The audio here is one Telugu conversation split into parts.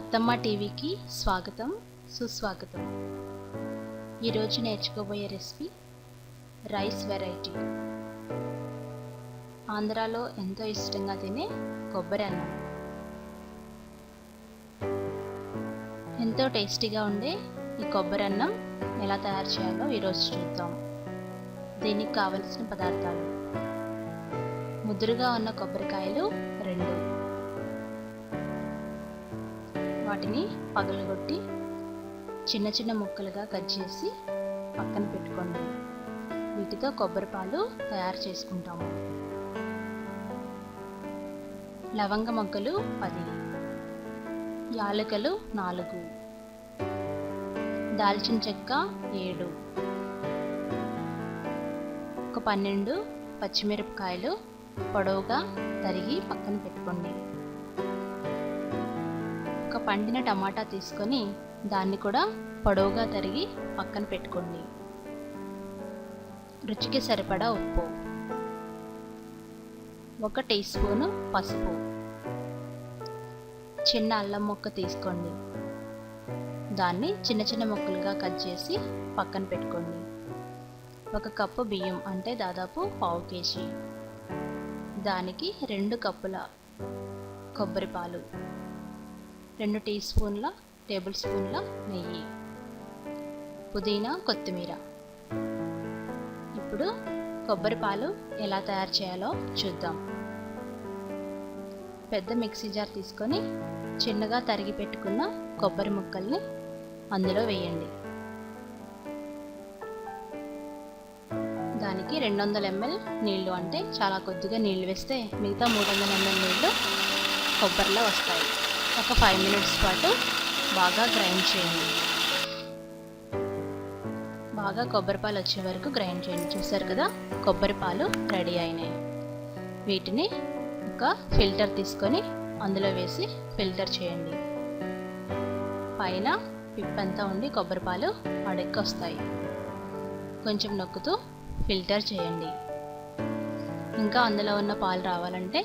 అత్తమ్మ టీవీకి స్వాగతం సుస్వాగతం. ఈరోజు నేర్చుకోబోయే రెసిపీ రైస్ వెరైటీ. ఆంధ్రాలో ఎంతో ఇష్టంగా తినే కొబ్బరి అన్నం. ఎంతో టేస్టీగా ఉండే ఈ కొబ్బరి అన్నం ఎలా తయారు చేయాలో ఈరోజు చూద్దాం. దీనికి కావలసిన పదార్థాలు: ముదురుగా ఉన్న కొబ్బరికాయలు 2, వాటిని పగలగొట్టి చిన్న చిన్న ముక్కలుగా కట్ చేసి పక్కన పెట్టుకోండి. వీటితో కొబ్బరి పాలు తయారు చేసుకుంటాము. లవంగ మొగ్గలు 10, యాలకులు 4, దాల్చిన చెక్క 7, ఒక 12 పచ్చిమిరపకాయలు పొడవుగా తరిగి పక్కన పెట్టుకోండి. ఒక పండిన టమాటా తీసుకొని దాన్ని కూడా పొడవుగా తరిగి పక్కన పెట్టుకోండి. రుచికి సరిపడా ఉప్పు, 1 టీ స్పూను పసుపు, చిన్న అల్లం ముక్క తీసుకోండి. దాన్ని చిన్న చిన్న ముక్కలుగా కట్ చేసి పక్కన పెట్టుకోండి. 1 కప్పు బియ్యం అంటే దాదాపు 1/2 కేజీ. దానికి 2 కప్పుల కొబ్బరి పాలు, 2 టేబుల్ స్పూన్ల నెయ్యి, పుదీనా, కొత్తిమీర. ఇప్పుడు కొబ్బరి పాలు ఎలా తయారు చేయాలో చూద్దాం. పెద్ద మిక్సీ జార్ తీసుకొని చిన్నగా తరిగి పెట్టుకున్న కొబ్బరి ముక్కల్ని అందులో వేయండి. దానికి 200 ml నీళ్లు, అంటే చాలా కొద్దిగా నీళ్లు వేస్తే మిగతా 300 ml నీళ్లు కొబ్బరిలో వస్తాయి. ఒక 5 నిమిషాల పాటు బాగా గ్రైండ్ చేయండి. బాగా కొబ్బరి పాలు వచ్చే వరకు గ్రైండ్ చేయండి. చూసారు కదా, కొబ్బరి పాలు రెడీ అయినాయి. వీటిని ఒక ఫిల్టర్ తీసుకొని అందులో వేసి ఫిల్టర్ చేయండి. పైన పిప్పంతా ఉండి కొబ్బరి పాలు అడుక్కి వస్తాయి. కొంచెం నొక్కుతూ ఫిల్టర్ చేయండి. ఇంకా అందులో ఉన్న పాలు రావాలంటే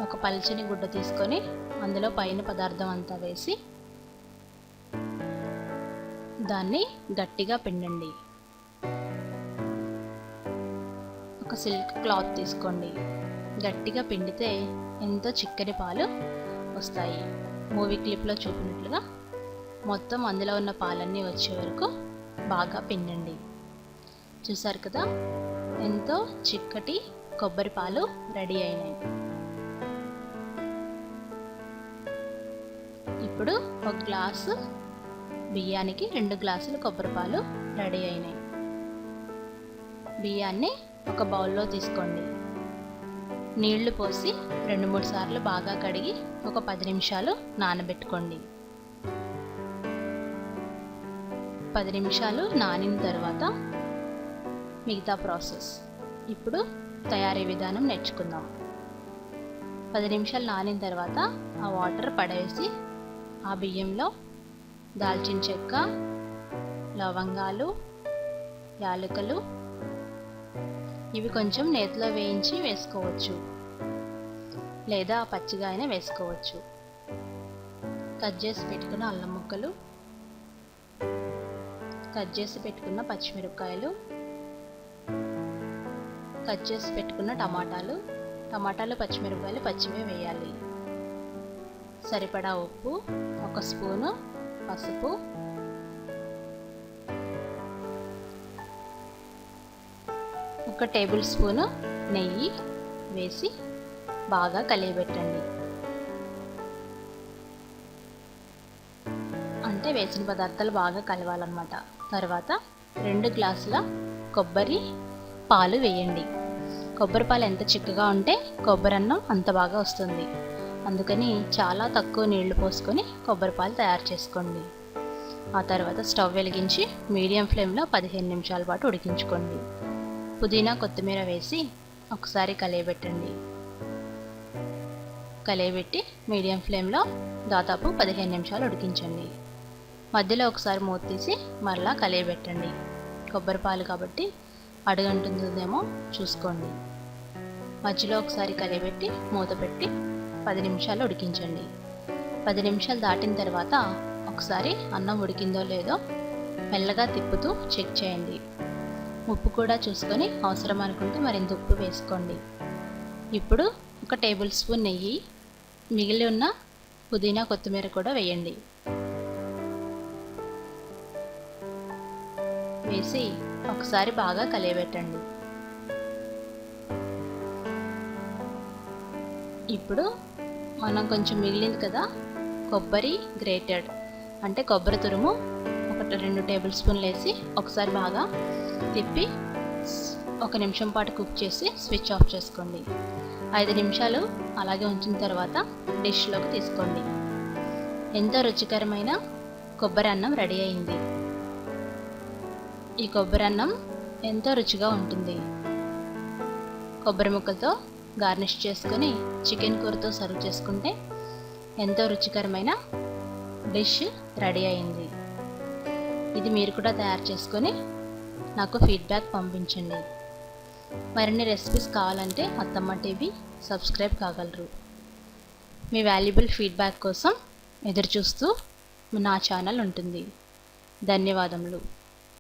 ఒక పల్చని గుడ్డ తీసుకొని అందులో పైన పదార్థం అంతా వేసి దాన్ని గట్టిగా పిండండి. ఒక సిల్క్ క్లాత్ తీసుకోండి. గట్టిగా పిండితే ఎంతో చిక్కని పాలు వస్తాయి. మూవీ క్లిప్లో చూపినట్లుగా మొత్తం అందులో ఉన్న పాలన్నీ వచ్చే వరకు బాగా పిండండి. చూసారు కదా, ఎంతో చిక్కటి కొబ్బరి పాలు రెడీ అయినాయి. ఇప్పుడు 1 గ్లాసు బియ్యానికి 2 గ్లాసులు కొబ్బరి పాలు రెడీ అయినాయి. బియ్యాన్ని ఒక బౌల్లో తీసుకోండి. నీళ్లు పోసి 2-3 సార్లు బాగా కడిగి ఒక 10 నిమిషాలు నానబెట్టుకోండి. 10 నిమిషాలు నానిన తర్వాత మిగతా ప్రాసెస్. ఇప్పుడు తయారీ విధానం నేర్చుకుందాం. 10 నిమిషాలు నానిన తర్వాత ఆ వాటర్ పడవేసి ఆ బియ్యంలో దాల్చిన చెక్క, లవంగాలు, యాలకులు ఇవి కొంచెం నేతిలో వేయించి వేసుకోవచ్చు, లేదా పచ్చిగా అయినా వేసుకోవచ్చు. కట్ చేసి పెట్టుకున్న అల్లం ముక్కలు, కట్ చేసి పెట్టుకున్న పచ్చిమిరపకాయలు, కట్ చేసి పెట్టుకున్న టమాటాలు, పచ్చిమిరపకాయలు పచ్చివే వేయాలి. సరిపడా ఉప్పు, 1 స్పూను పసుపు, 1 టేబుల్ స్పూను నెయ్యి వేసి బాగా కలియబెట్టండి. అంటే వేసిన పదార్థాలు బాగా కలవాలన్నమాట. తర్వాత 2 గ్లాసుల కొబ్బరి పాలు వేయండి. కొబ్బరి పాలు ఎంత చిక్కగా ఉంటే కొబ్బరి అన్నం అంత బాగా వస్తుంది. అందుకని చాలా తక్కువ నీళ్లు పోసుకొని కొబ్బరి పాలు తయారు చేసుకోండి. ఆ తర్వాత స్టవ్ వెలిగించి మీడియం ఫ్లేమ్లో 15 నిమిషాల పాటు ఉడికించుకోండి. పుదీనా, కొత్తిమీర వేసి ఒకసారి కలియబెట్టండి. కలియబెట్టి మీడియం ఫ్లేమ్లో దాదాపు 15 నిమిషాలు ఉడికించండి. మధ్యలో ఒకసారి మూత తీసి మరలా కలియబెట్టండి. కొబ్బరి పాలు కాబట్టి అడుగంటుందేమో చూసుకోండి. మధ్యలో ఒకసారి కలియబెట్టి మూత పెట్టి 10 నిమిషాలు ఉడికించండి. 10 నిమిషాలు దాటిన తర్వాత ఒకసారి అన్నం ఉడికిందో లేదో మెల్లగా తిప్పుతూ చెక్ చేయండి. ఉప్పు కూడా చూసుకొని అవసరం అనుకుంటే మరింత ఉప్పు వేసుకోండి. ఇప్పుడు 1 టేబుల్ స్పూన్ నెయ్యి, మిగిలి ఉన్న పుదీనా కొత్తిమీర కూడా వేయండి. వేసి ఒకసారి బాగా కలియబెట్టండి. ఇప్పుడు మనం కొంచెం మిగిలింది కదా, కొబ్బరి గ్రేటెడ్ అంటే కొబ్బరి తురుము 1-2 టేబుల్ స్పూన్లు వేసి ఒకసారి బాగా తిప్పి 1 నిమిషం పాటు కుక్ చేసి స్విచ్ ఆఫ్ చేసుకోండి. 5 నిమిషాలు అలాగే ఉంచిన తర్వాత డిష్లోకి తీసుకోండి. ఎంతో రుచికరమైన కొబ్బరి అన్నం రెడీ అయింది. ఈ కొబ్బరి అన్నం ఎంతో రుచిగా ఉంటుంది. కొబ్బరి ముక్కలతో గార్నిష్ చేసుకొని చికెన్ కూరతో సర్వ్ చేసుకుంటే ఎంతో రుచికరమైన డిష్ రెడీ అయింది. ఇది మీరు కూడా తయారు చేసుకొని నాకు ఫీడ్బ్యాక్ పంపించండి. మరిన్ని రెసిపీస్ కావాలంటే అత్తమ్మ టీవీ సబ్స్క్రైబ్ కాగలరు. మీ వాల్యుబుల్ ఫీడ్బ్యాక్ కోసం ఎదురుచూస్తూ నా ఛానల్ ఉంటుంది. ధన్యవాదములు.